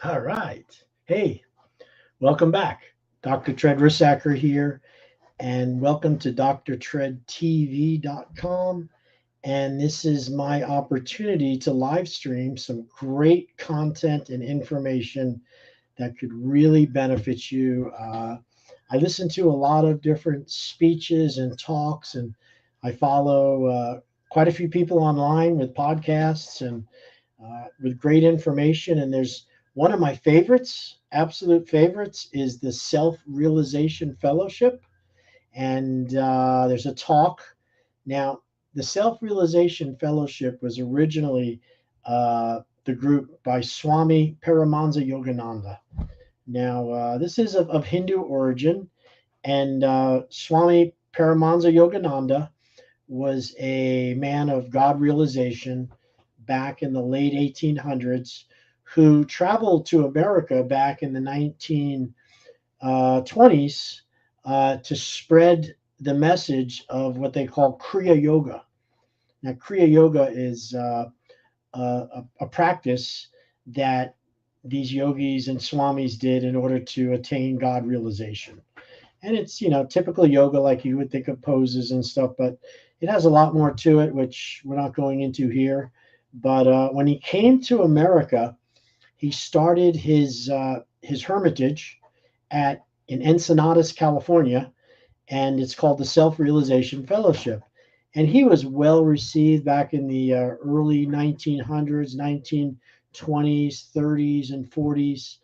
All right. Hey, welcome back. Dr. Tread Rissacker here, and welcome to drtreadtv.com. And this is my opportunity to live stream some great content and information that could really benefit you. I listen to a lot of different speeches and talks, and I follow quite a few people online with podcasts and with great information. And there's one of my favorites, absolute favorites, is the Self Realization Fellowship. And there's a talk. Now, the Self Realization Fellowship was originally the group by Swami Paramahansa Yogananda. Now, this is of Hindu origin, and Swami Paramahansa Yogananda was a man of God realization back in the late 1800s who traveled to America back in the 1920s to spread the message of what they call Kriya Yoga. Now, Kriya Yoga is a practice that these yogis and swamis did in order to attain God realization. And it's, typical yoga like you would think of poses and stuff, but it has a lot more to it, which we're not going into here. But when he came to America, he started his hermitage at in Ensenadas, California, and it's called the Self Realization Fellowship. And he was well received back in the early 1900s, 1920s, 30s, and 40s.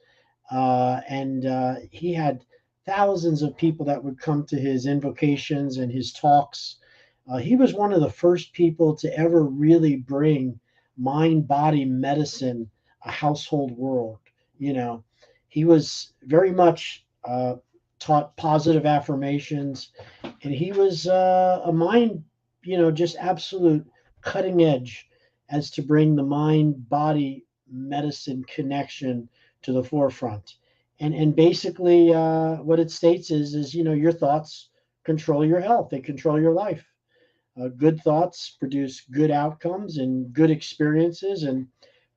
And he had thousands of people that would come to his invocations and his talks. He was one of the first people to ever really bring mind body medicine a household world. You know, he was very much taught positive affirmations, and he was a mind, just absolute cutting edge as to bring the mind body medicine connection to the forefront. And basically, what it states is your thoughts control your health. They control your life. Good thoughts produce good outcomes and good experiences, and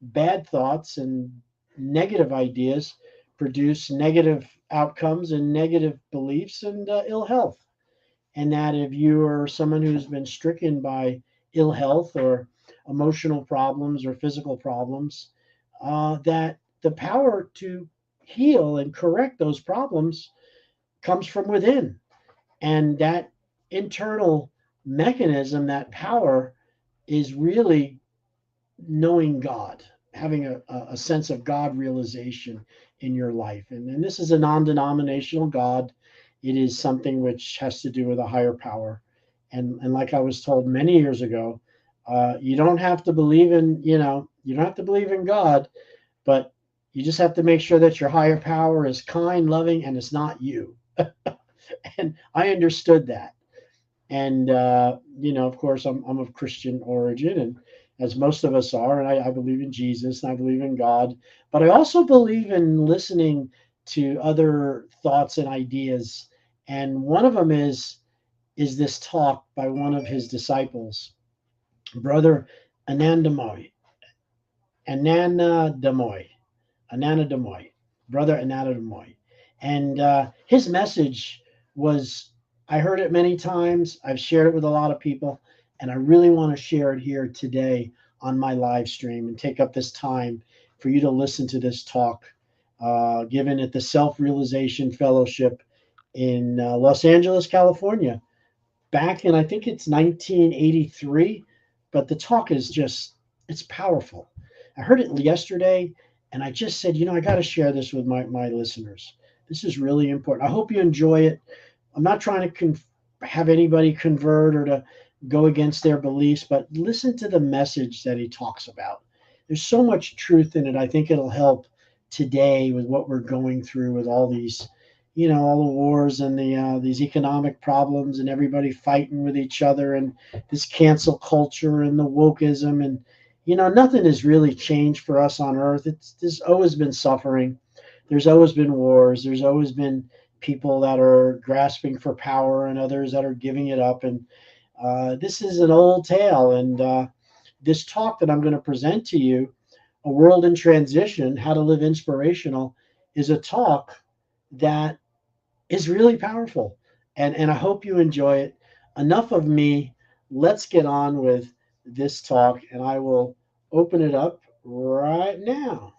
bad thoughts and negative ideas produce negative outcomes and negative beliefs and ill health. And that if you are someone who's been stricken by ill health or emotional problems or physical problems, that the power to heal and correct those problems comes from within. And that internal mechanism, that power, is really knowing God, having a sense of God realization in your life. And this is a non denominational God. It is something which has to do with a higher power. And like I was told many years ago, you don't have to believe in, you don't have to believe in God, but you just have to make sure that your higher power is kind, loving, and it's not you. And I understood that. And of course, I'm of Christian origin, and as most of us are, and I believe in Jesus and I believe in God, but I also believe in listening to other thoughts and ideas. And one of them is this talk by one of his disciples, Brother Anandamoy, Anandamoy, Anandamoy, Brother Anandamoy, and his message was, I heard it many times. I've shared it with a lot of people, and I really want to share it here today on my live stream and take up this time for you to listen to this talk given at the Self Realization Fellowship in Los Angeles, California, back in, I think it's 1983. But the talk is just, it's powerful. I heard it yesterday, and I just said, I got to share this with my listeners. This is really important. I hope you enjoy it. I'm not trying to have anybody convert or to go against their beliefs, but listen to the message that he talks about. There's so much truth in it. I think it'll help today with what we're going through with all these, all the wars and these economic problems and everybody fighting with each other and this cancel culture and the wokeism. And nothing has really changed for us on earth. There's always been suffering. There's always been wars. There's always been people that are grasping for power and others that are giving it up. And this is an old tale. And this talk that I'm going to present to you A World in Transition, How to Live Inspirational, is a talk that is really powerful. And I hope you enjoy it. Enough of me. Let's get on with this talk, and I will open it up right now.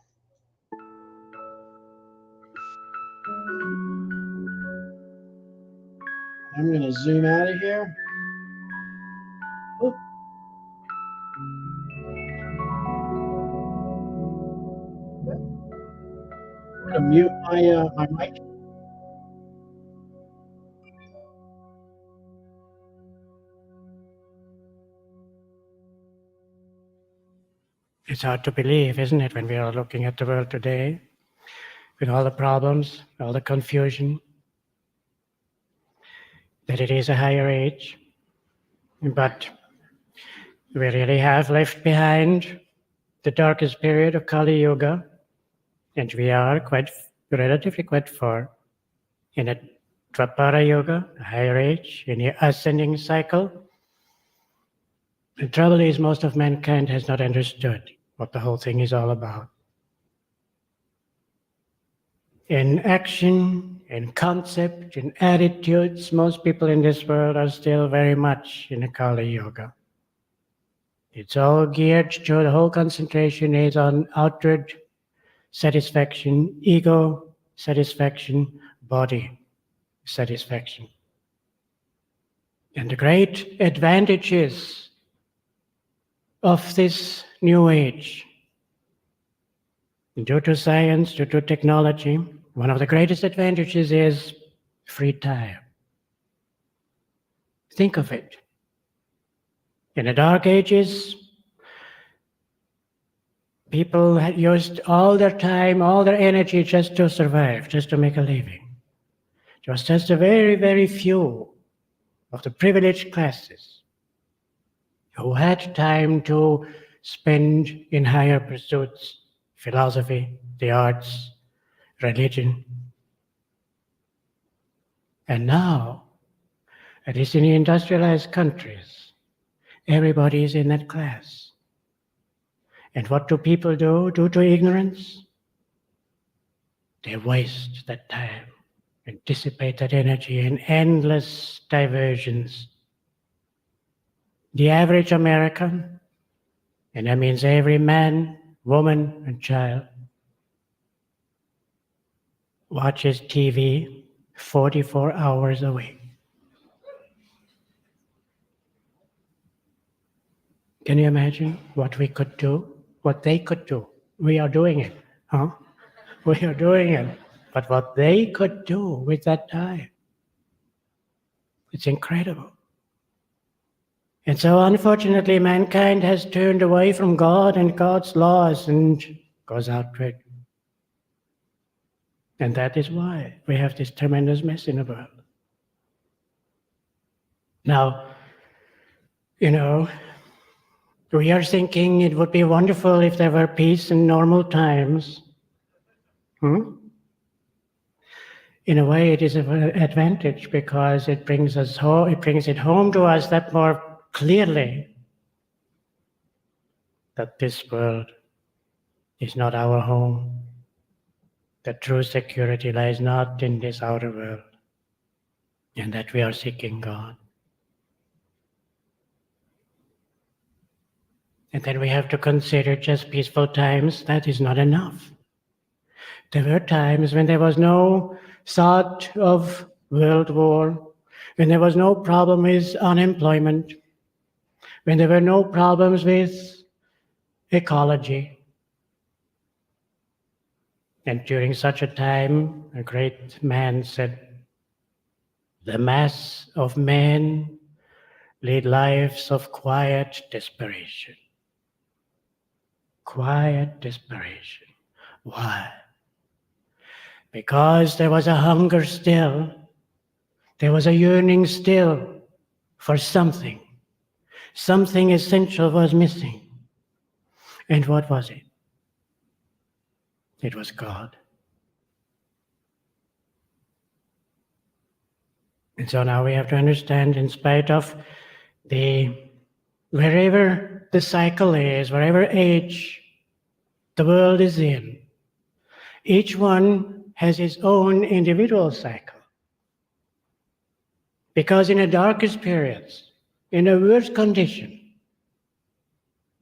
I'm going to zoom out of here. Oop. I'm going to mute my mic. It's hard to believe, isn't it, when we are looking at the world today, with all the problems, all the confusion, that it is a higher age. But we really have left behind the darkest period of Kali Yuga, and we are relatively quite far in a Dwapara Yuga, a higher age, in the ascending cycle. The trouble is, most of mankind has not understood what the whole thing is all about. In action, in concept, in attitudes, most people in this world are still very much in a Kali Yuga. It's all geared to, the whole concentration is on outward satisfaction, ego satisfaction, body satisfaction. And the great advantages of this new age, due to science, due to technology, one of the greatest advantages is free time. Think of it. In the Dark Ages, people had used all their time, all their energy just to survive, just to make a living. It was just a very, very few of the privileged classes who had time to spend in higher pursuits, philosophy, the arts, religion. And now, at least in the industrialized countries, everybody is in that class. And what do people do due to ignorance? They waste that time and dissipate that energy in endless diversions. The average American, and that means every man, woman, and child, watches TV 44 hours a week. Can you imagine what we could do? What they could do? We are doing it, huh? We are doing it. But what they could do with that time, it's incredible. And so unfortunately, mankind has turned away from God and God's laws and goes outward. And that is why we have this tremendous mess in the world. Now, we are thinking it would be wonderful if there were peace and normal times. In a way, it is an advantage because it brings it home to us that more clearly that this world is not our home. That true security lies not in this outer world, and that we are seeking God. And then we have to consider just peaceful times. That is not enough. There were times when there was no thought of world war, when there was no problem with unemployment, when there were no problems with ecology. And during such a time, a great man said, "The mass of men lead lives of quiet desperation." Quiet desperation. Why? Because there was a hunger still, there was a yearning still for something. Something essential was missing. And what was it? It was God. And so now we have to understand, in spite of wherever the cycle is, wherever age the world is in. Each one has his own individual cycle. Because in the darkest periods, in the worst condition,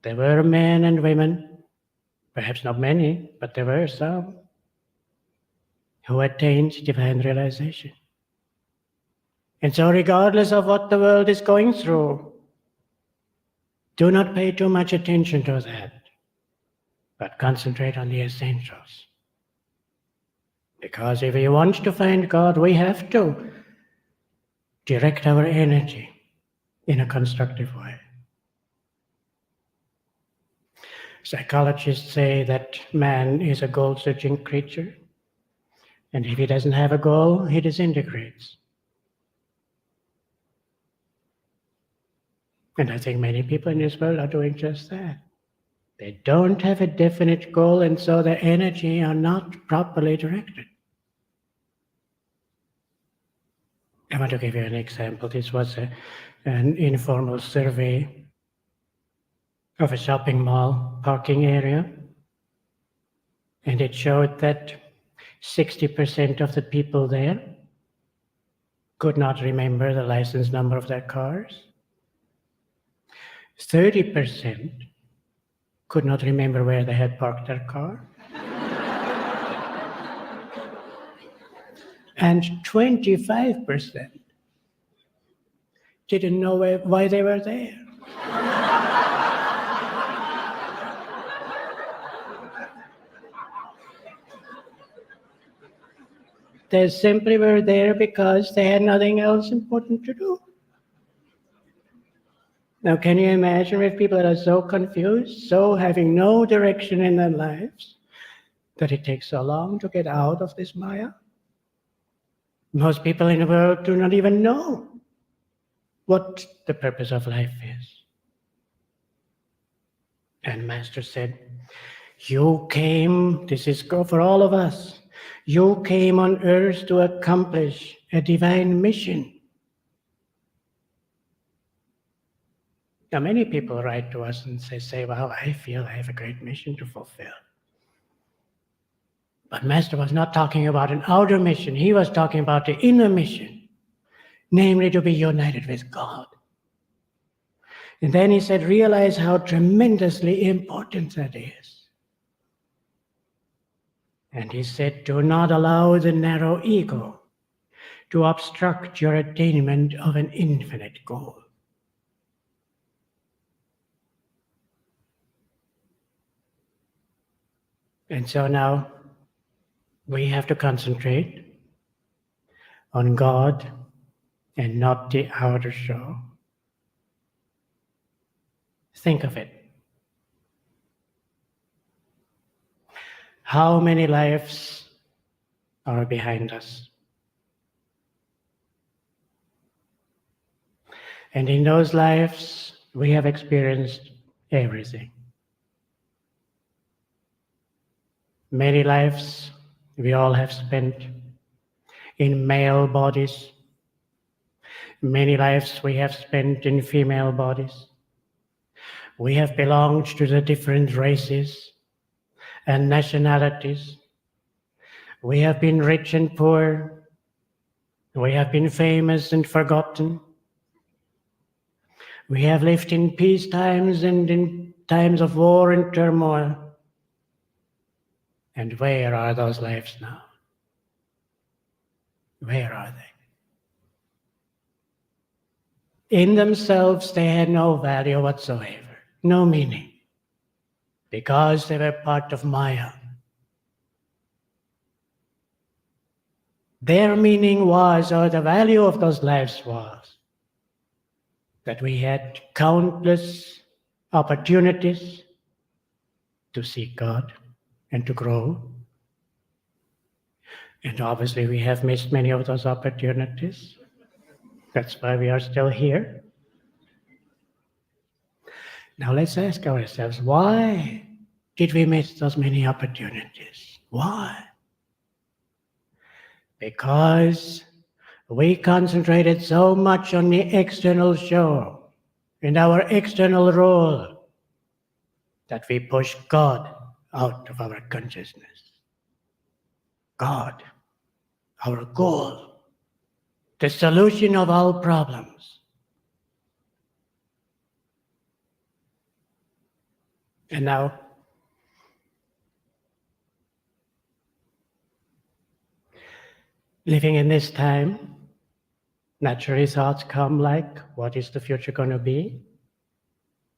there were men and women, perhaps not many, but there were some, who attained divine realization. And so, regardless of what the world is going through, do not pay too much attention to that, but concentrate on the essentials. Because if we want to find God, we have to direct our energy in a constructive way. Psychologists say that man is a goal-searching creature, and if he doesn't have a goal, he disintegrates. And I think many people in this world are doing just that. They don't have a definite goal, and so their energy are not properly directed. I want to give you an example. This was an informal survey of a shopping mall parking area, and it showed that 60% of the people there could not remember the license number of their cars. 30% could not remember where they had parked their car. And 25% didn't know why they were there. They simply were there because they had nothing else important to do. Now, can you imagine if people are so confused, so having no direction in their lives, that it takes so long to get out of this Maya? Most people in the world do not even know what the purpose of life is. And Master said, you came, this is for all of us, you came on earth to accomplish a divine mission. Now, many people write to us and say, well, I feel I have a great mission to fulfill. But Master was not talking about an outer mission. He was talking about the inner mission, namely to be united with God. And then he said, realize how tremendously important that is. And he said, do not allow the narrow ego to obstruct your attainment of an infinite goal. And so now we have to concentrate on God and not the outer show. Think of it. How many lives are behind us? And in those lives, we have experienced everything. Many lives we all have spent in male bodies. Many lives we have spent in female bodies. We have belonged to the different races and nationalities. We have been rich and poor. We have been famous and forgotten. We have lived in peace times and in times of war and turmoil. And where are those lives now? Where are they? In themselves, they had no value whatsoever, no meaning, because they were part of Maya. Their meaning was, or the value of those lives was, that we had countless opportunities to seek God and to grow. And obviously we have missed many of those opportunities. That's why we are still here. Now let's ask ourselves, why did we miss those many opportunities? Why? Because we concentrated so much on the external show and our external role that we pushed God out of our consciousness. God, our goal, the solution of all problems. And now, living in this time, naturally thoughts come like, what is the future going to be?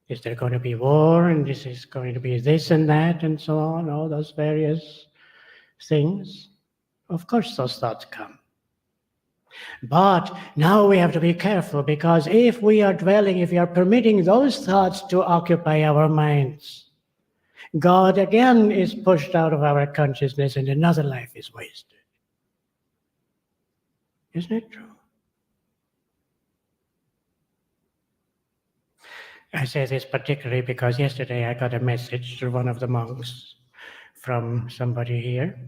Is there going to be war, and this is going to be this and that, and so on, all those various things? Of course those thoughts come. But now we have to be careful, because if we are permitting those thoughts to occupy our minds, God again is pushed out of our consciousness and another life is wasted. Isn't it true? I say this particularly because yesterday I got a message through one of the monks from somebody here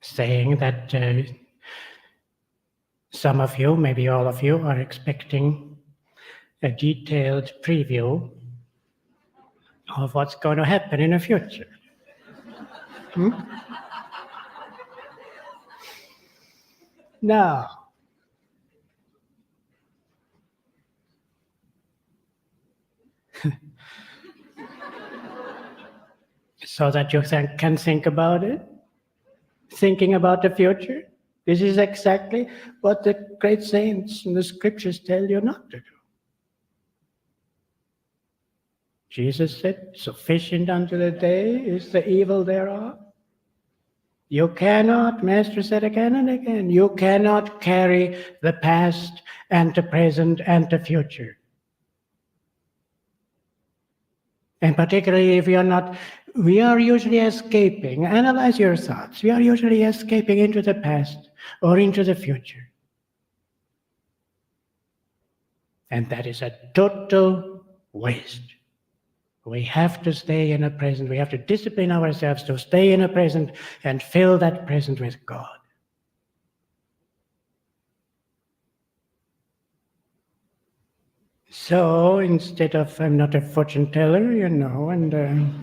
saying that some of you, maybe all of you, are expecting a detailed preview of what's going to happen in the future. Now, so that you can think about it, thinking about the future. This is exactly what the great saints in the scriptures tell you not to do. Jesus said, sufficient unto the day is the evil thereof. You cannot, Master said again and again, you cannot carry the past and the present and the future. And particularly if we are usually escaping, analyze your thoughts, we are usually escaping into the past or into the future. And that is a total waste. We have to stay in the present. We have to discipline ourselves to stay in the present and fill that present with God. So instead of, I'm not a fortune teller, and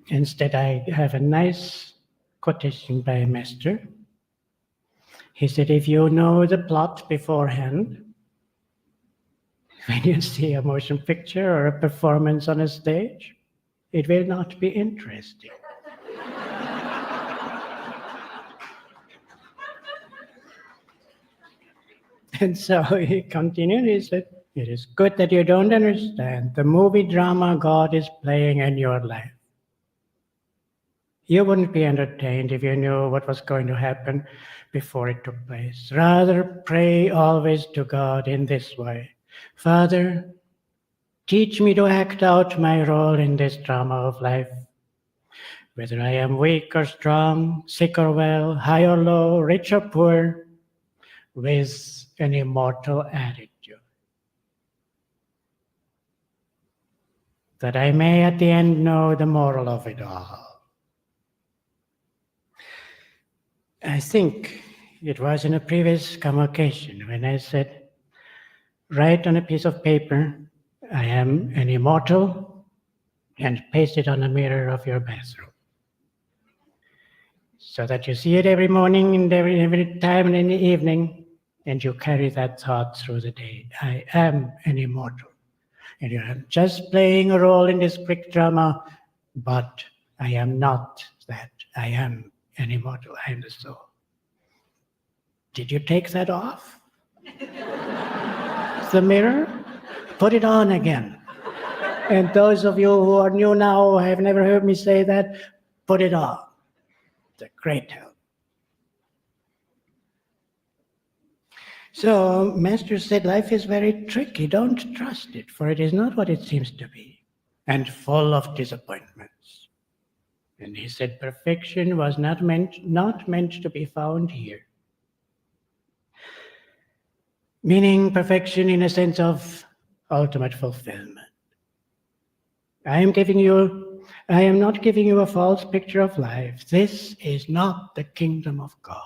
instead I have a nice quotation by a master. He said, if you know the plot beforehand, when you see a motion picture or a performance on a stage, it will not be interesting. And so he continued, he said, it is good that you don't understand the movie drama God is playing in your life. You wouldn't be entertained if you knew what was going to happen before it took place. Rather, pray always to God in this way. Father, teach me to act out my role in this drama of life. Whether I am weak or strong, sick or well, high or low, rich or poor, with an immortal attitude. That I may at the end know the moral of it all. I think it was in a previous convocation when I said, write on a piece of paper, I am an immortal, and paste it on the mirror of your bathroom. So that you see it every morning and every time and in the evening, and you carry that thought through the day. I am an immortal. And you're just playing a role in this quick drama, but I am not that. I am an immortal. I am the soul. Did you take that off? The mirror? Put it on again. And those of you who are new now, have never heard me say that, put it on. It's a great help. So, Master said, life is very tricky. Don't trust it, for it is not what it seems to be, and full of disappointments. And he said, perfection was not meant to be found here. Meaning perfection in a sense of ultimate fulfillment. I am not giving you a false picture of life. This is not the kingdom of God.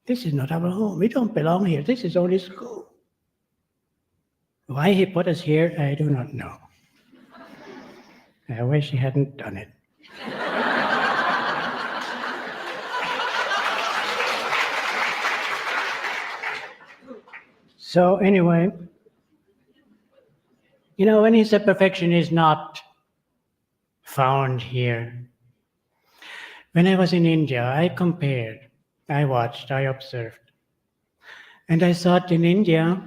This is not our home. We don't belong here. This is only school. Why he put us here, I do not know. I wish he hadn't done it. So anyway, when he said perfection is not found here. When I was in India, I compared, I watched, I observed. And I thought in India,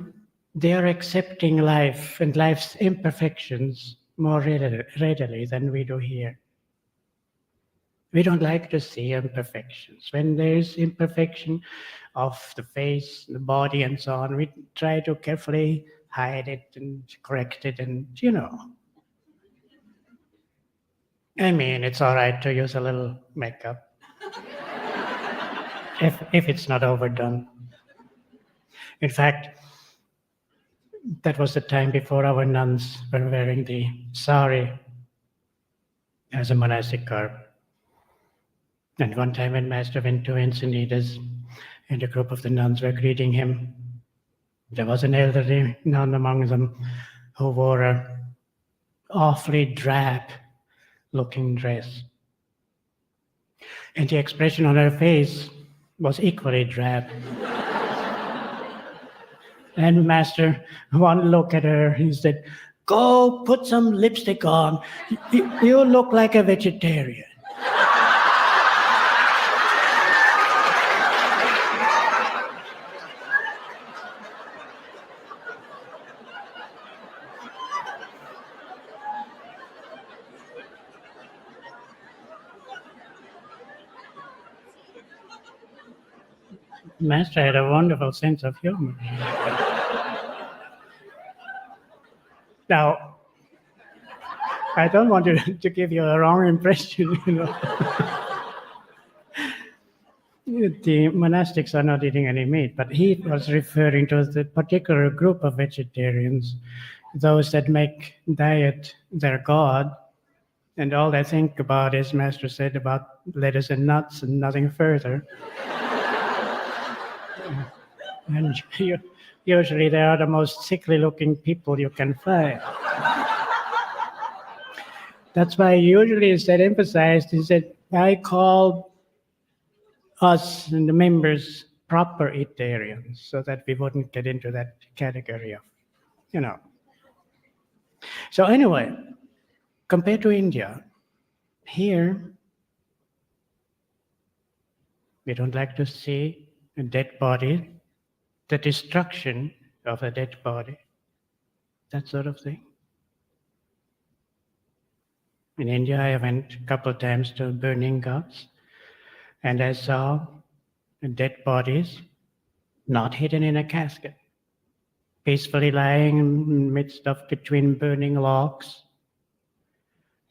they are accepting life and life's imperfections more readily than we do here. We don't like to see imperfections. When there's imperfection of the face, the body, and so on, we try to carefully hide it and correct it, and I mean, it's all right to use a little makeup if it's not overdone. In fact, that was the time before our nuns were wearing the sari as a monastic garb. And one time when Master went to Encinitas and a group of the nuns were greeting him, there was an elderly nun among them who wore a awfully drab looking dress. And the expression on her face was equally drab. And Master, one look at her, he said, "Go put some lipstick on. You look like a vegetarian." Master had a wonderful sense of humor. Now, I don't want to give you a wrong impression, The monastics are not eating any meat, but he was referring to the particular group of vegetarians, those that make diet their god, and all they think about, as Master said, about lettuce and nuts and nothing further. And usually they are the most sickly-looking people you can find. That's why usually it's that emphasized is that I call us and the members proper Eatarians so that we wouldn't get into that category of, So anyway, compared to India, here we don't like to see a dead body, the destruction of a dead body, that sort of thing. In India, I went a couple of times to burning ghats, and I saw dead bodies not hidden in a casket, peacefully lying in the midst of between burning logs,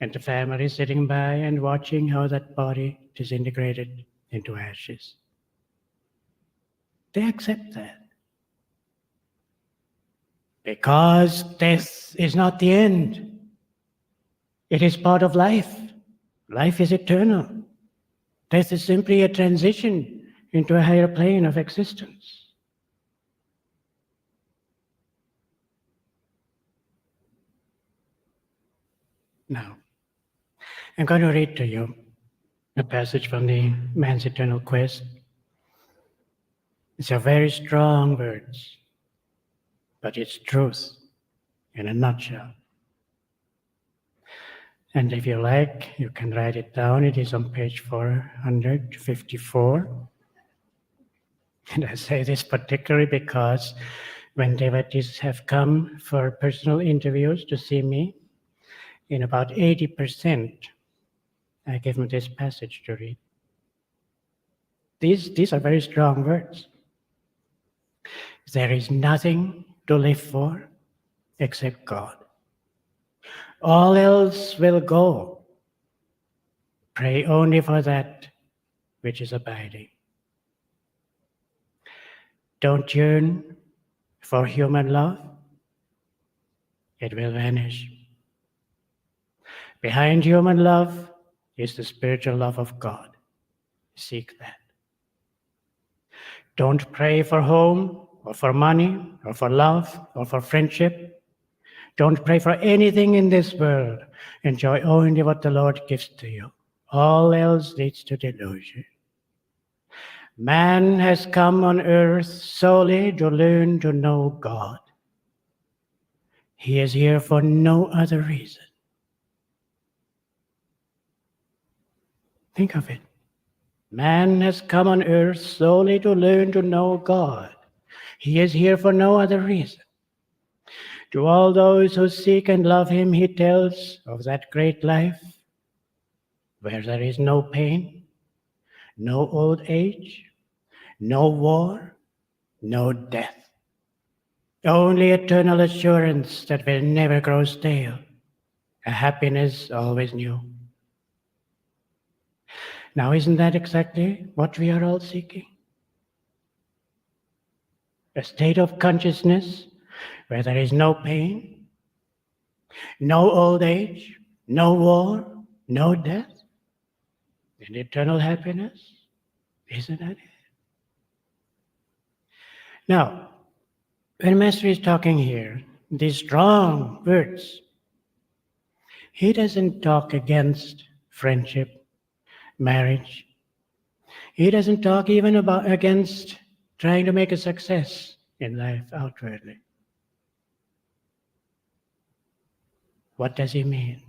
and the family sitting by and watching how that body disintegrated into ashes. They accept that. Because death is not the end. It is part of life. Life is eternal. Death is simply a transition into a higher plane of existence. Now, I'm going to read to you a passage from the Man's Eternal Quest. It's a very strong words, but it's truth in a nutshell. And if you like, you can write it down. It is on page 454. And I say this particularly because when devotees have come for personal interviews to see me, in about 80%, I give them this passage to read. These are very strong words. There is nothing to live for except God. All else will go. Pray only for that which is abiding. Don't yearn for human love. It will vanish. Behind human love is the spiritual love of God. Seek that. Don't pray for home or for money or for love or for friendship. Don't pray for anything in this world. Enjoy only what the Lord gives to you. All else leads to delusion. Man has come on earth solely to learn to know God. He is here for no other reason. Think of it. Man has come on earth solely to learn to know God. He is here for no other reason. To all those who seek and love him, he tells of that great life where there is no pain, no old age, no war, no death. Only eternal assurance that will never grow stale, a happiness always new. Now, isn't that exactly what we are all seeking? A state of consciousness where there is no pain, no old age, no war, no death, and eternal happiness. Isn't that it? Now, when Master is talking here, these strong words, he doesn't talk against friendship, marriage. He doesn't talk even against trying to make a success in life outwardly. What does he mean?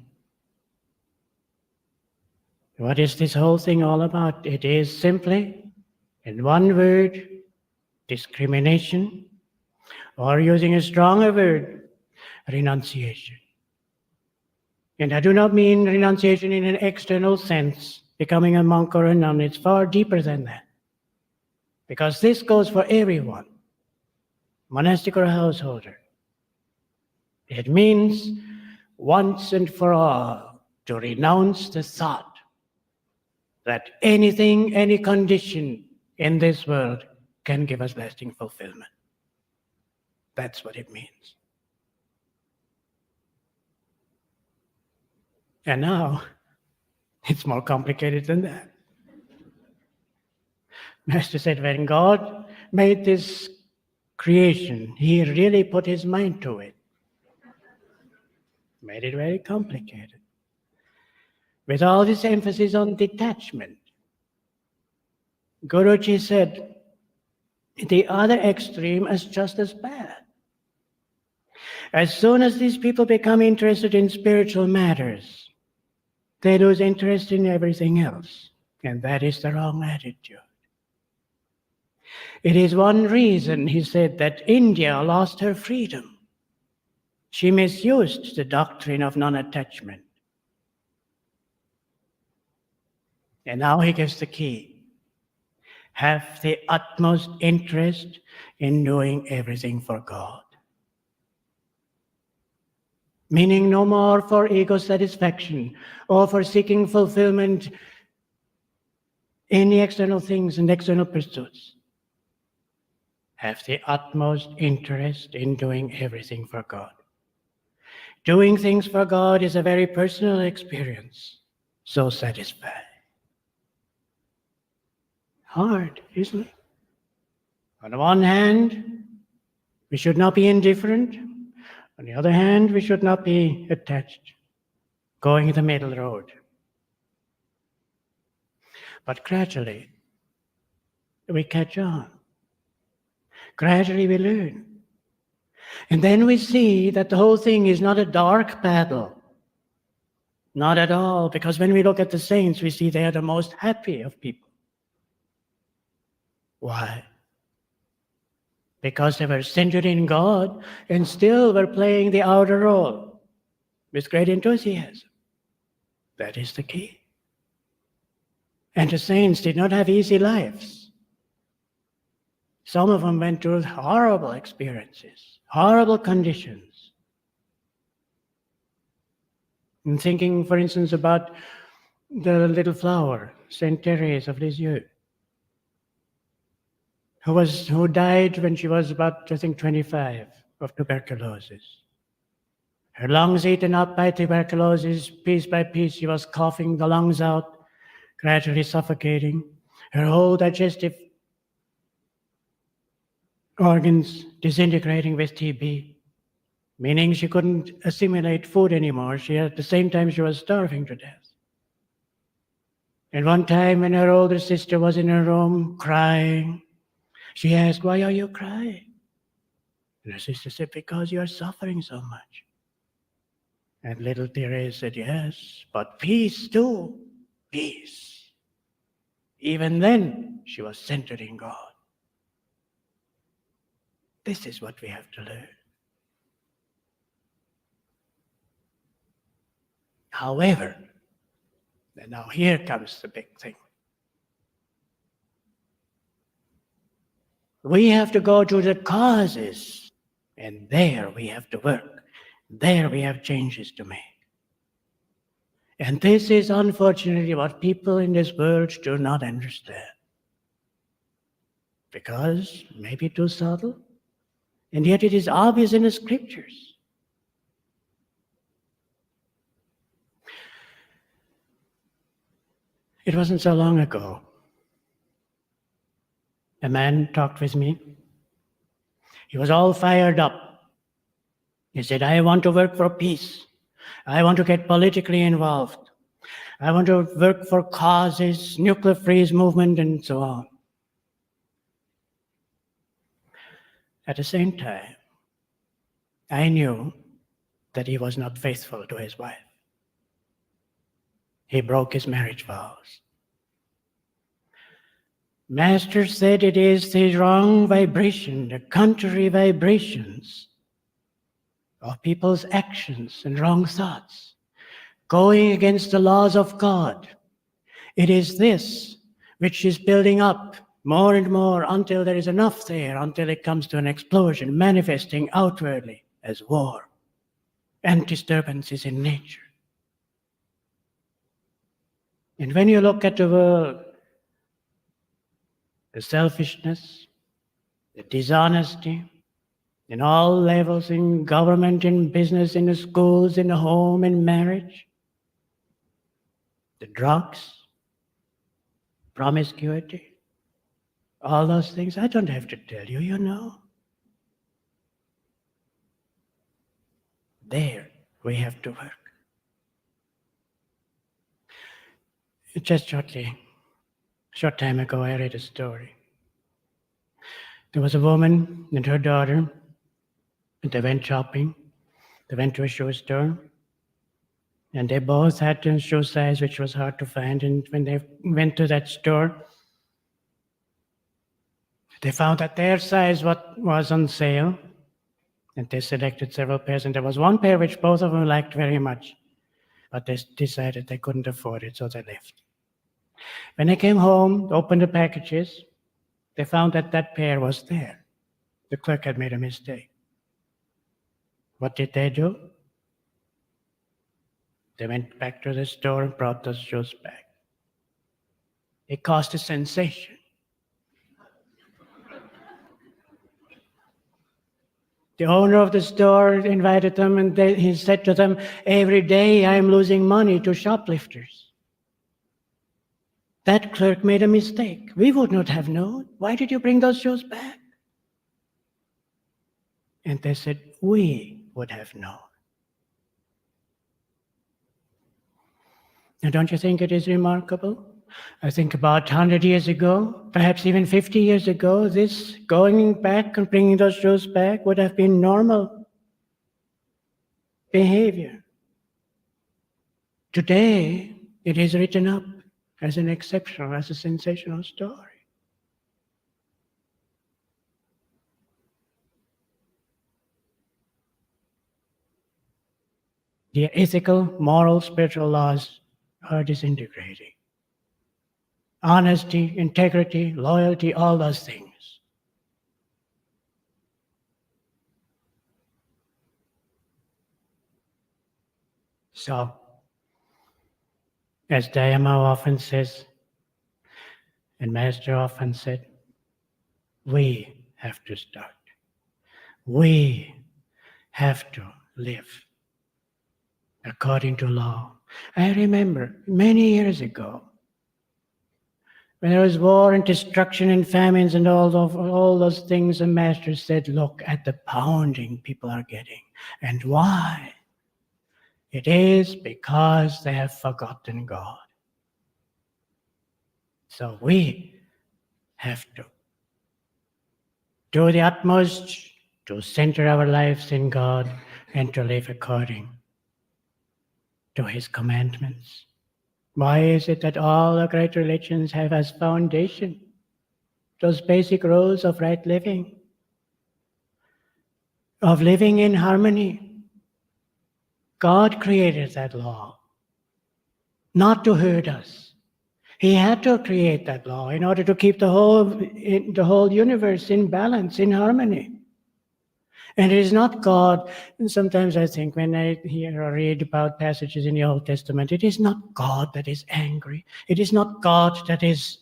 What is this whole thing all about? It is simply, in one word, discrimination, or using a stronger word, renunciation. And I do not mean renunciation in an external sense, becoming a monk or a nun. It's far deeper than that. Because this goes for everyone, monastic or householder. It means once and for all to renounce the thought that anything, any condition in this world can give us lasting fulfillment. That's what it means. And now, it's more complicated than that. Master said when God made this creation, he really put his mind to it. Made it very complicated. With all this emphasis on detachment. Guruji said, the other extreme is just as bad. As soon as these people become interested in spiritual matters, they lose interest in everything else. And that is the wrong attitude. It is one reason, he said, that India lost her freedom. She misused the doctrine of non-attachment. And now he gives the key. Have the utmost interest in doing everything for God. Meaning no more for ego satisfaction or for seeking fulfillment in the external things and external pursuits. Have the utmost interest in doing everything for God. Doing things for God is a very personal experience, so satisfying. Hard, isn't it? On the one hand, we should not be indifferent. On the other hand, we should not be attached, going the middle road. But gradually, we catch on. Gradually, we learn. And then we see that the whole thing is not a dark battle. Not at all, because when we look at the saints, we see they are the most happy of people. Why? Because they were centered in God and still were playing the outer role with great enthusiasm. That is the key. And the saints did not have easy lives. Some of them went through horrible experiences, horrible conditions. I'm thinking, for instance, about the little flower, Saint Therese of Lisieux, who died when she was about, I think, 25 of tuberculosis. Her lungs eaten up by tuberculosis, piece by piece, she was coughing the lungs out, gradually suffocating. Her whole digestive organs disintegrating with TB. meaning she couldn't assimilate food anymore. At the same time, she was starving to death. And one time, when her older sister was in her room crying, she asked, "Why are you crying?" And her sister said, "Because you are suffering so much." And little Therese said, "Yes, but peace too, peace." Even then, she was centered in God. This is what we have to learn. However, and now here comes the big thing. We have to go to the causes, and there we have to work. There we have changes to make. And this is unfortunately what people in this world do not understand. Because maybe too subtle, and yet it is obvious in the scriptures. It wasn't so long ago. A man talked with me. He was all fired up. He said, "I want to work for peace. I want to get politically involved. I want to work for causes, nuclear freeze movement, and so on." At the same time, I knew that he was not faithful to his wife. He broke his marriage vows. Master said it is the wrong vibration, the contrary vibrations of people's actions and wrong thoughts, going against the laws of God. It is this which is building up more and more until there is enough there, until it comes to an explosion, manifesting outwardly as war and disturbances in nature. And when you look at the world, the selfishness, the dishonesty, in all levels, in government, in business, in the schools, in the home, in marriage, the drugs, promiscuity, all those things, I don't have to tell you, you know. There we have to work. Just short time ago, I read a story. There was a woman and her daughter, and they went shopping. They went to a shoe store, and they both had a shoe size which was hard to find. And when they went to that store, they found that their size was on sale, and they selected several pairs, and there was one pair which both of them liked very much, but they decided they couldn't afford it, so they left. When they came home, opened the packages, they found that that pair was there. The clerk had made a mistake. What did they do? They went back to the store and brought those shoes back. It caused a sensation. The owner of the store invited them, and he said to them, "Every day I'm losing money to shoplifters." That clerk made a mistake. We would not have known. Why did you bring those shoes back? And they said, "We would have known." Now, don't you think it is remarkable? I think about 100 years ago, perhaps even 50 years ago, this going back and bringing those shoes back would have been normal behavior. Today, it is written up as an exceptional, as a sensational story. The ethical, moral, spiritual laws are disintegrating. Honesty, integrity, loyalty, all those things. So, as Dayama often says, and Master often said, we have to start. We have to live according to law. I remember many years ago, when there was war and destruction and famines and all those things, the Master said, look at the pounding people are getting. And why? It is because they have forgotten God. So we have to do the utmost to center our lives in God and to live according to His commandments. Why is it that all the great religions have as foundation those basic rules of right living, of living in harmony? God created that law, not to hurt us. He had to create that law in order to keep the whole universe in balance, in harmony. And it is not God, and sometimes I think when I hear or read about passages in the Old Testament, it is not God that is angry. It is not God that is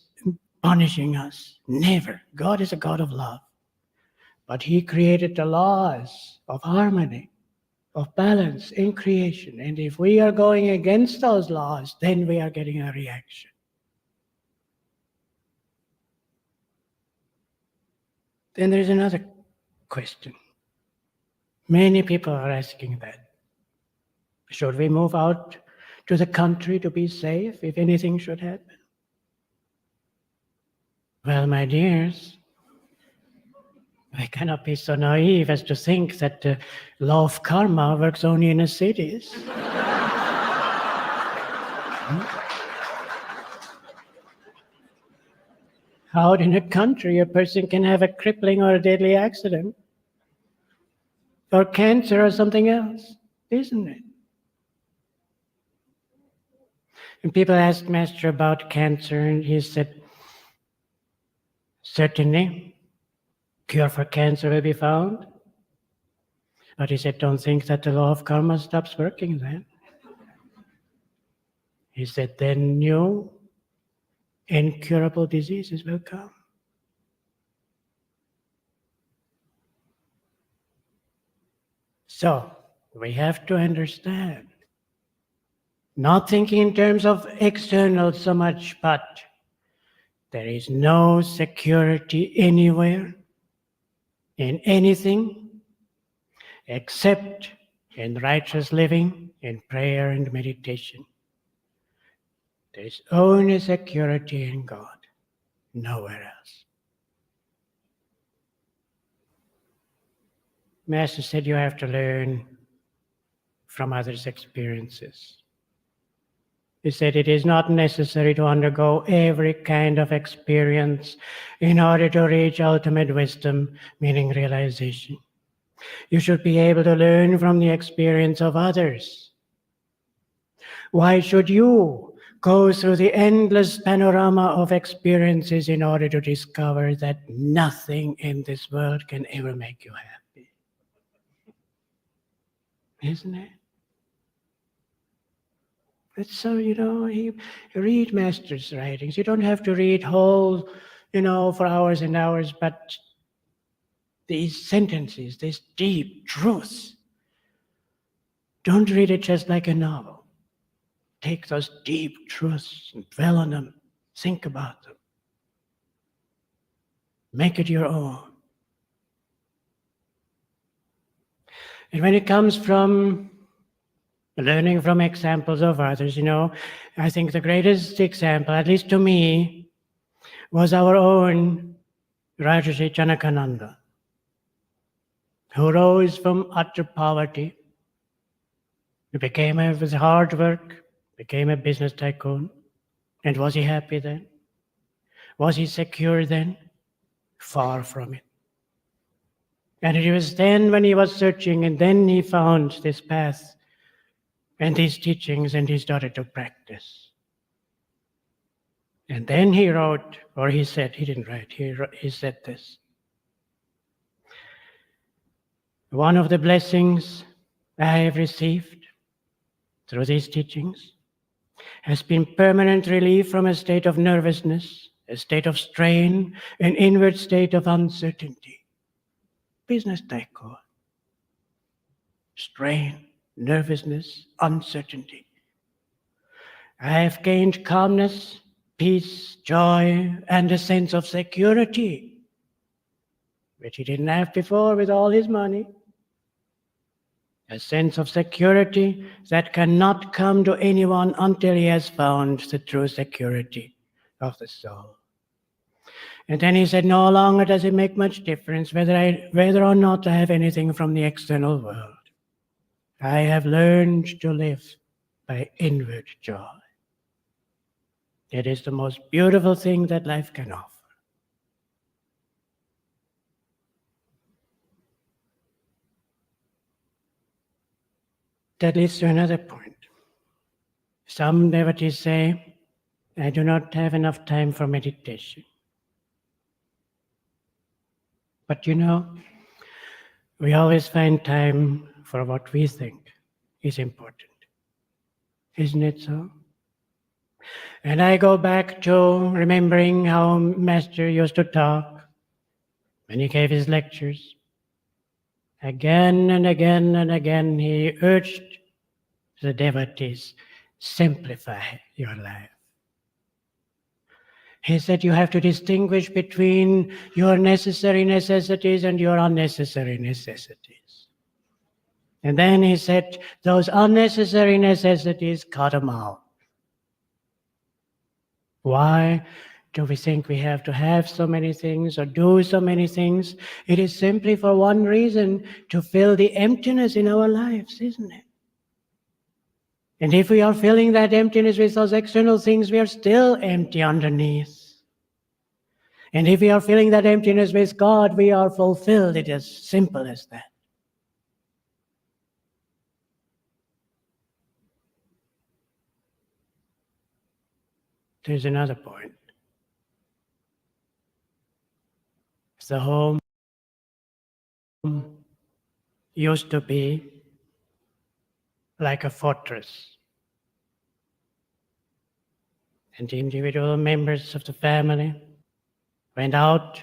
punishing us. Never. God is a God of love. But He created the laws of harmony, of balance in creation. And if we are going against those laws, then we are getting a reaction. Then there's another question. Many people are asking that. Should we move out to the country to be safe if anything should happen? Well, my dears, I cannot be so naive as to think that the law of karma works only in the cities. Out in a country, a person can have a crippling or a deadly accident, or cancer or something else, isn't it? And people asked Master about cancer, and he said, certainly, cure for cancer will be found. But he said, don't think that the law of karma stops working then. He said, then new incurable diseases will come. So, we have to understand, not thinking in terms of external so much, but there is no security anywhere in anything except in righteous living, in prayer and meditation. There is only security in God, nowhere else. Master said you have to learn from others' experiences. He said it is not necessary to undergo every kind of experience in order to reach ultimate wisdom, meaning realization. You should be able to learn from the experience of others. Why should you go through the endless panorama of experiences in order to discover that nothing in this world can ever make you happy? Isn't it? It's so, you read Master's writings. You don't have to read whole, for hours and hours, but these sentences, these deep truths, don't read it just like a novel. Take those deep truths and dwell on them. Think about them. Make it your own. And when it comes from learning from examples of others, I think the greatest example, at least to me, was our own Rajarshi Janakananda, who rose from utter poverty. He with hard work, became a business tycoon. And was he happy then? Was he secure then? Far from it. And it was then when he was searching, and then he found this path and these teachings, and he started to practice. And then he wrote, or he said, he didn't write, he said this. One of the blessings I have received through these teachings has been permanent relief from a state of nervousness, a state of strain, an inward state of uncertainty. Business tycoon. Strain, nervousness, uncertainty. I have gained calmness, peace, joy, and a sense of security, which he didn't have before with all his money. a sense of security that cannot come to anyone until he has found the true security of the soul. And then he said, no longer does it make much difference whether or not I have anything from the external world. I have learned to live by inward joy. It is the most beautiful thing that life can offer. That leads to another point. Some devotees say, I do not have enough time for meditation. But you know, we always find time for what we think is important. Isn't it so? And I go back to remembering how Master used to talk when he gave his lectures. Again and again and again, he urged the devotees, simplify your life. He said you have to distinguish between your necessary necessities and your unnecessary necessities. And then he said, those unnecessary necessities, cut them out. Why do we think we have to have so many things or do so many things? It is simply for one reason, to fill the emptiness in our lives, isn't it? And if we are filling that emptiness with those external things, we are still empty underneath. And if we are filling that emptiness with God, we are fulfilled. It is as simple as that. There's another point. The home used to be like a fortress. And the individual members of the family went out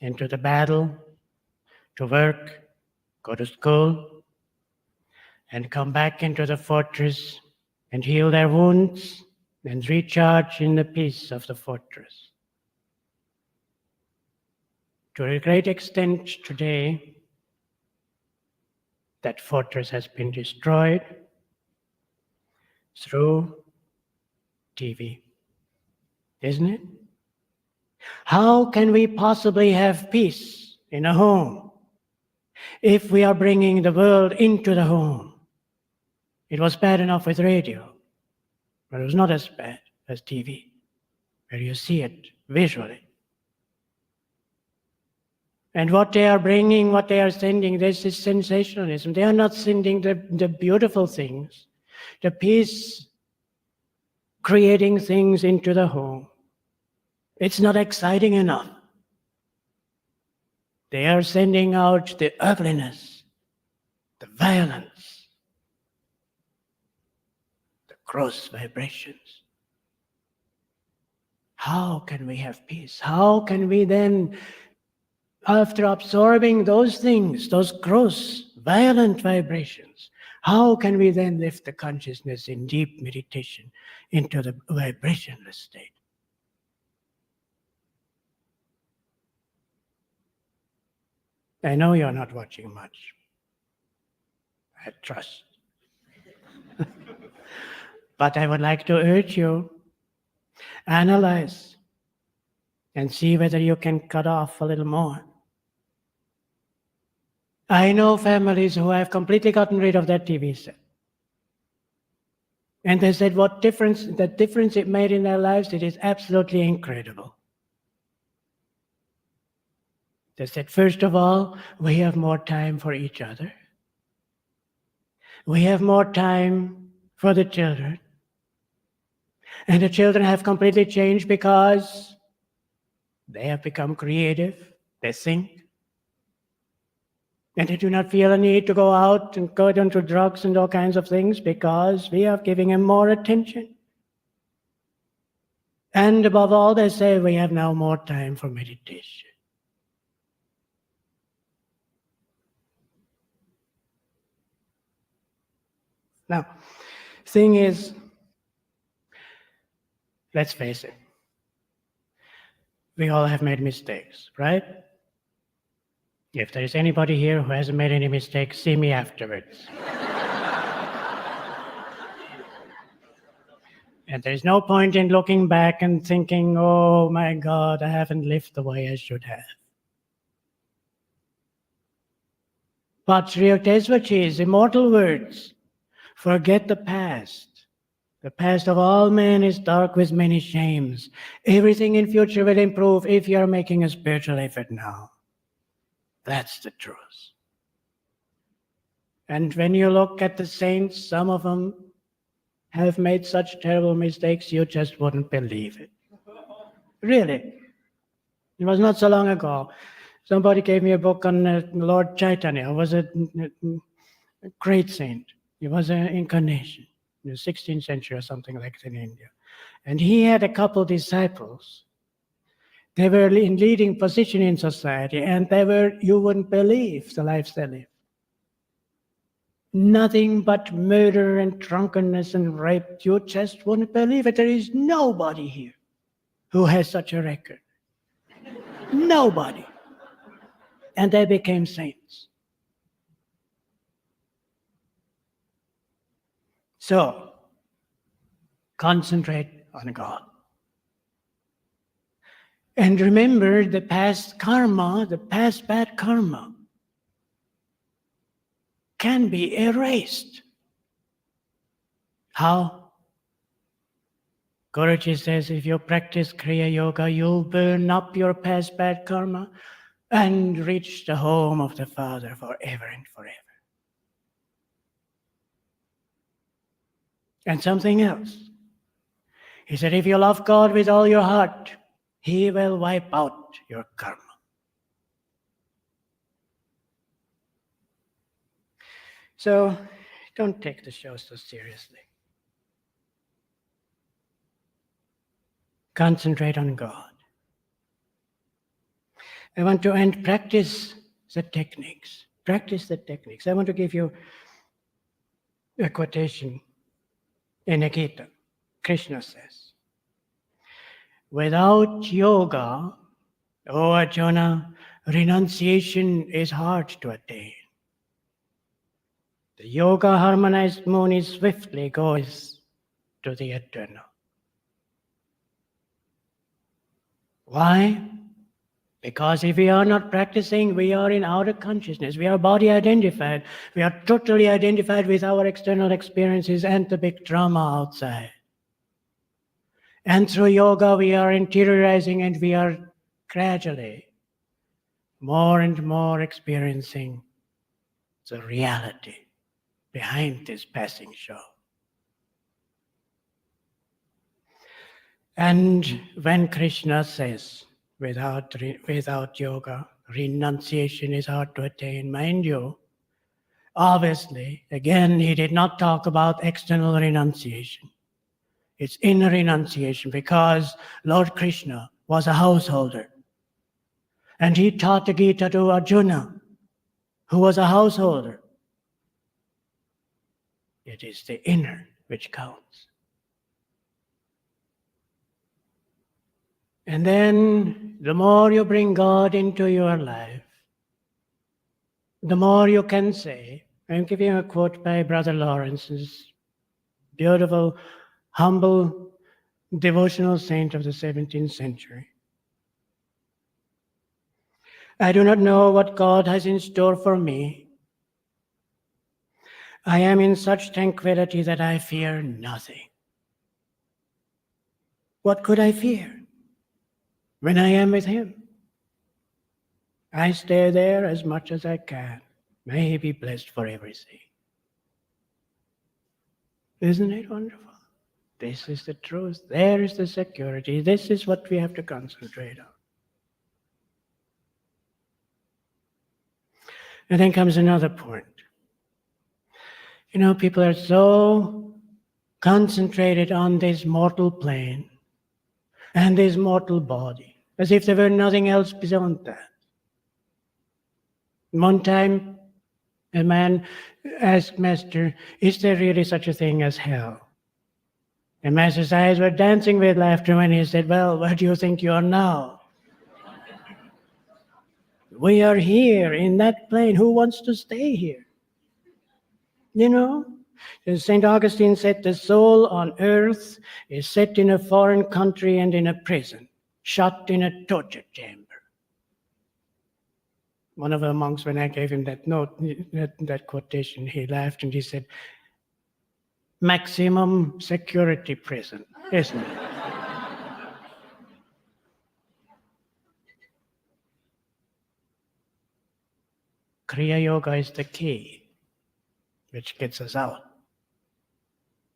into the battle to work, go to school, and come back into the fortress and heal their wounds and recharge in the peace of the fortress. To a great extent today, that fortress has been destroyed through TV, isn't it? How can we possibly have peace in a home if we are bringing the world into the home? It was bad enough with radio, but it was not as bad as TV, where you see it visually. And what they are bringing, what they are sending, this is sensationalism. They are not sending the beautiful things, the peace creating things into the home. It's not exciting enough. They are sending out the ugliness, the violence, the gross vibrations. How can we have peace? How can we then, after absorbing those things, those gross, violent vibrations, how can we then lift the consciousness in deep meditation into the vibrationless state? I know you're not watching much. I trust. But I would like to urge you, analyze and see whether you can cut off a little more. I know families who have completely gotten rid of their TV set. And they said the difference it made in their lives, it is absolutely incredible. They said, first of all, we have more time for each other. We have more time for the children. And the children have completely changed because they have become creative, they think. And they do not feel a need to go out and go into drugs and all kinds of things because we are giving them more attention. And above all, they say we have now more time for meditation. Now, thing is, let's face it, we all have made mistakes, right? If there is anybody here who hasn't made any mistakes, see me afterwards. And there's no point in looking back and thinking, oh my God, I haven't lived the way I should have. Patria Tesvacis, immortal words. Forget the past. The past of all men is dark with many shames. Everything in future will improve if you are making a spiritual effort now. That's the truth. And when you look at the saints, some of them have made such terrible mistakes you just wouldn't believe it. Really. It was not so long ago. Somebody gave me a book on Lord Chaitanya, who was a great saint. He was an incarnation in the 16th century or something like that in India. And he had a couple disciples. They were in leading position in society, and they were, you wouldn't believe the lives they lived. Nothing but murder and drunkenness and rape. You just wouldn't believe it. There is nobody here who has such a record. Nobody. And they became saints. So, concentrate on God. And remember the past karma, the past bad karma, can be erased. How? Guruji says if you practice Kriya Yoga, you'll burn up your past bad karma and reach the home of the Father forever and forever. And something else. He said, if you love God with all your heart, He will wipe out your karma. So don't take the show so seriously. Concentrate on God. I want to end practice the techniques. Practice the techniques. I want to give you a quotation in the Gita. Krishna says, without yoga, O Arjuna, renunciation is hard to attain. The yoga harmonized moon swiftly goes to the eternal. Why? Because if we are not practicing, we are in outer consciousness. We are body identified. We are totally identified with our external experiences and the big drama outside. And through yoga, we are interiorizing and we are gradually more and more experiencing the reality behind this passing show. And when Krishna says, without yoga, renunciation is hard to attain, mind you, obviously, again, he did not talk about external renunciation. It's inner renunciation because Lord Krishna was a householder. And he taught the Gita to Arjuna, who was a householder. It is the inner which counts. And then the more you bring God into your life, the more you can say, I'm giving a quote by Brother Lawrence's beautiful, humble, devotional saint of the 17th century. I do not know what God has in store for me. I am in such tranquility that I fear nothing. What could I fear when I am with Him? I stay there as much as I can. May He be blessed for everything. Isn't it wonderful? This is the truth. There is the security. This is what we have to concentrate on. And then comes another point. You know, people are so concentrated on this mortal plane and this mortal body, as if there were nothing else beyond that. One time, a man asked Master, is there really such a thing as hell? And Master's eyes were dancing with laughter when he said, well, where do you think you are now? We are here in that plane. Who wants to stay here? You know? St. Augustine said the soul on earth is set in a foreign country and in a prison, shut in a torture chamber. One of the monks, when I gave him that note, that quotation, he laughed and he said, maximum security prison, isn't it? Kriya Yoga is the key which gets us out.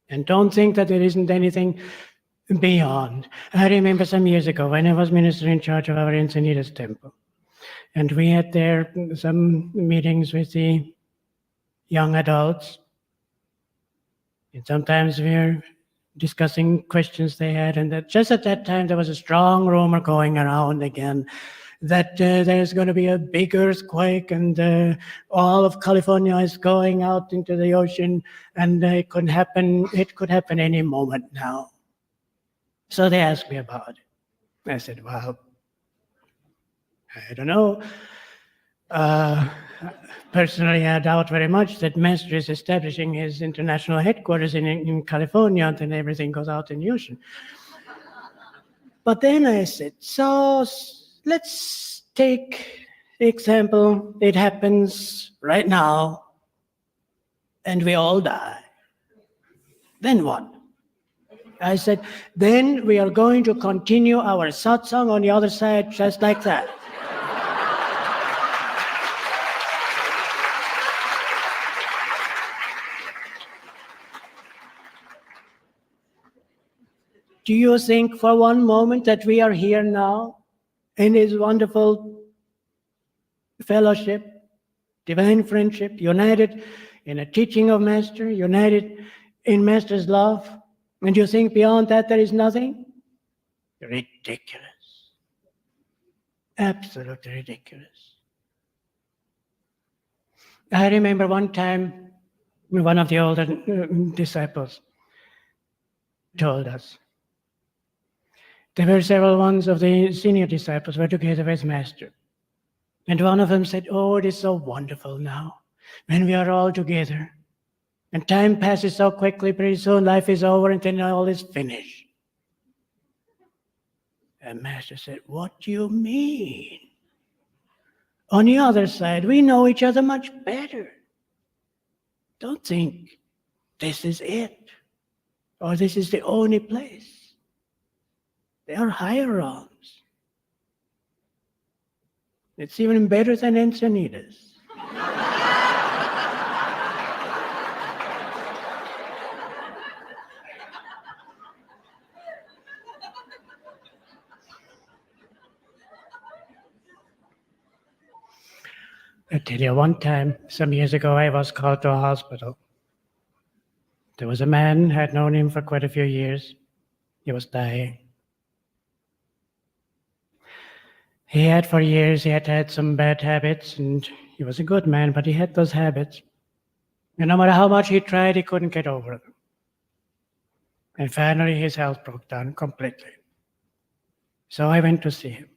And don't think that there isn't anything beyond. I remember some years ago when I was minister in charge of our Encinitas temple. And we had there some meetings with the young adults. And sometimes we were discussing questions they had. And that just at that time, there was a strong rumor going around again that there's going to be a big earthquake and all of California is going out into the ocean and it could happen any moment now. So they asked me about it. I said, well, I don't know. Personally, I doubt very much that Master is establishing his international headquarters in California and then everything goes out in the ocean. But then I said, so let's take the example, it happens right now, and we all die. Then what? I said, then we are going to continue our satsang on the other side just like that. Do you think for one moment that we are here now in this wonderful fellowship, divine friendship, united in a teaching of Master, united in Master's love, and you think beyond that there is nothing? Ridiculous. Absolutely ridiculous. I remember one time, one of the older disciples told us, there were several ones of the senior disciples were together with Master. And one of them said, oh, it is so wonderful now when we are all together. And time passes so quickly, pretty soon life is over and then all is finished. And Master said, what do you mean? On the other side, we know each other much better. Don't think this is it or this is the only place. They are higher realms. It's even better than Encinitas. I tell you, one time, some years ago, I was called to a hospital. There was a man, I had known him for quite a few years. He was dying. He had for years, he had some bad habits, and he was a good man, but he had those habits. And no matter how much he tried, he couldn't get over them. And finally, his health broke down completely. So I went to see him.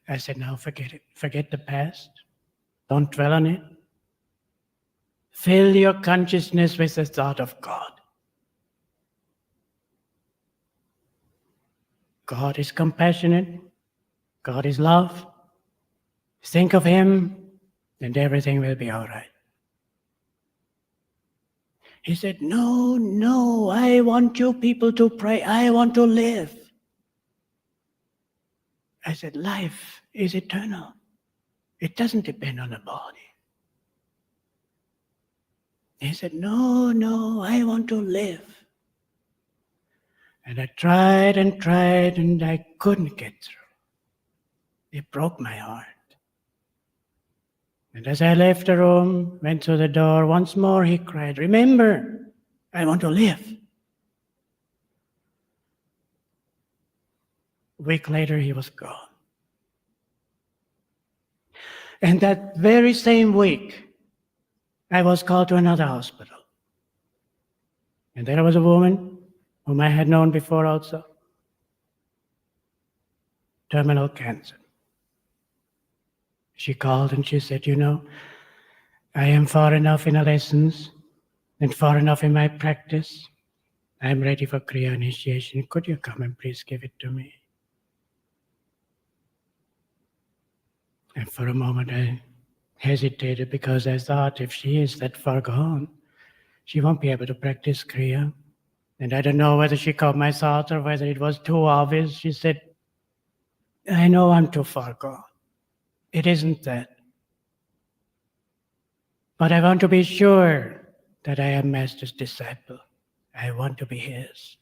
I said, now forget it. Forget the past. Don't dwell on it. Fill your consciousness with the thought of God. God is compassionate. God is love. Think of Him, and everything will be all right. He said, no, I want you people to pray. I want to live. I said, life is eternal. It doesn't depend on the body. He said, no, I want to live. And I tried and I couldn't get through. It broke my heart. And as I left the room, went to the door, once more he cried, remember, I want to live. A week later, he was gone. And that very same week, I was called to another hospital. And there was a woman whom I had known before also. Terminal cancer. She called and she said, "You know, I am far enough in the lessons and far enough in my practice. I'm ready for Kriya initiation. Could you come and please give it to me?" And for a moment I hesitated because I thought if she is that far gone, she won't be able to practice Kriya. And I don't know whether she caught my thought or whether it was too obvious. She said, "I know I'm too far gone. It isn't that. But I want to be sure that I am Master's disciple. I want to be his."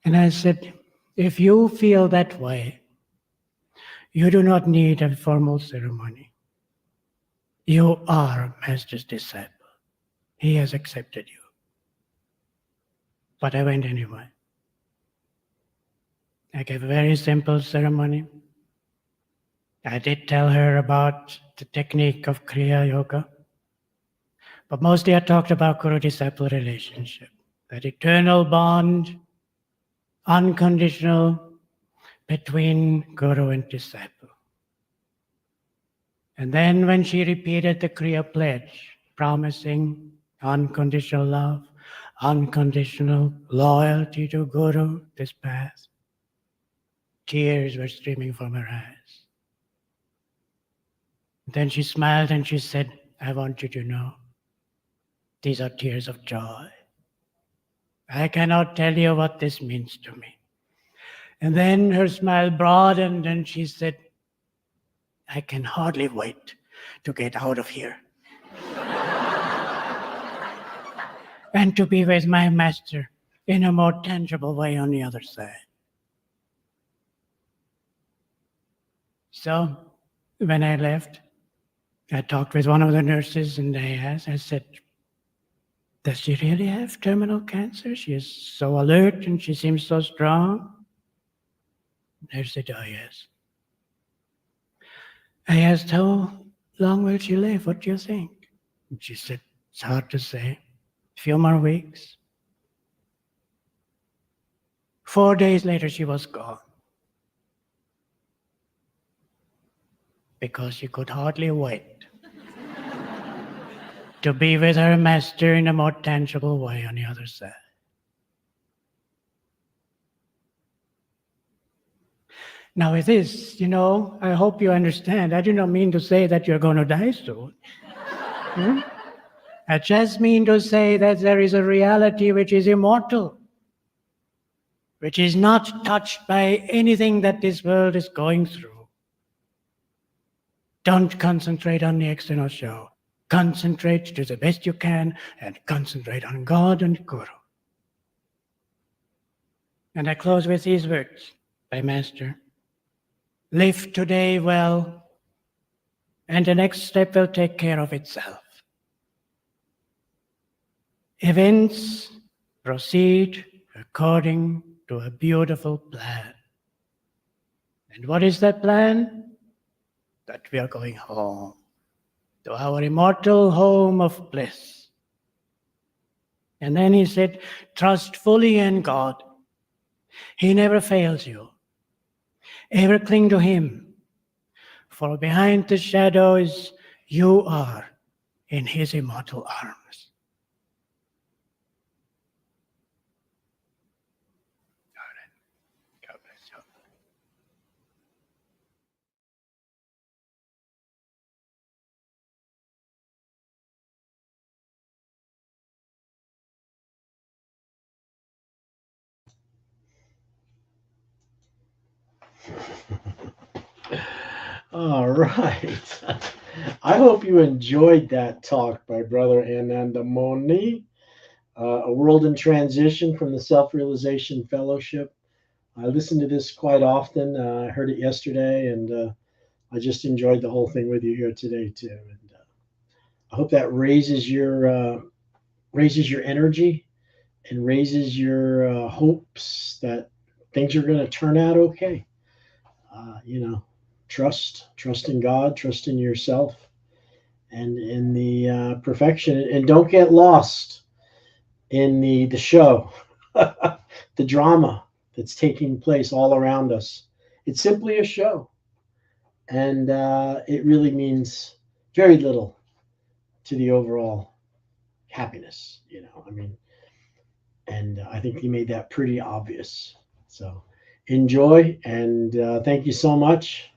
And I said, "If you feel that way, you do not need a formal ceremony. You are Master's disciple. He has accepted you." But I went anyway. I gave a very simple ceremony. I did tell her about the technique of Kriya Yoga, but mostly I talked about Guru-disciple relationship, that eternal bond, unconditional, between Guru and disciple. And then when she repeated the Kriya pledge, promising unconditional love, unconditional loyalty to Guru, this path, tears were streaming from her eyes. Then she smiled and she said, "I want you to know, these are tears of joy. I cannot tell you what this means to me." And then her smile broadened and she said, "I can hardly wait to get out of here and to be with my master in a more tangible way on the other side." So when I left, I talked with one of the nurses and I said, "Does she really have terminal cancer? She is so alert and she seems so strong." They said, "Oh, yes." I asked, "How long will she live? What do you think?" And she said, "It's hard to say. A few more weeks." 4 days later, she was gone because she could hardly wait to be with her master in a more tangible way on the other side. Now, with this, I hope you understand. I do not mean to say that you're going to die soon. Hmm? I just mean to say that there is a reality which is immortal, which is not touched by anything that this world is going through. Don't concentrate on the external show. Concentrate to the best you can and concentrate on God and Guru. And I close with these words by Master. Live today well, and the next step will take care of itself. Events proceed according to a beautiful plan. And what is that plan? That we are going home, to our immortal home of bliss. And then he said, trust fully in God. He never fails you. Ever cling to him, for behind the shadows you are in his immortal arms. God bless you. All right. I hope you enjoyed that talk by Brother Anandamoy, A World in Transition from the Self Realization Fellowship. I listen to this quite often. I heard it yesterday, and I just enjoyed the whole thing with you here today too. And I hope that raises your energy and raises your hopes that things are going to turn out okay. You know, trust in God, trust in yourself, and in the perfection, and don't get lost in the show, the drama that's taking place all around us. It's simply a show, and it really means very little to the overall happiness. I mean, and I think you made that pretty obvious. So enjoy, and thank you so much.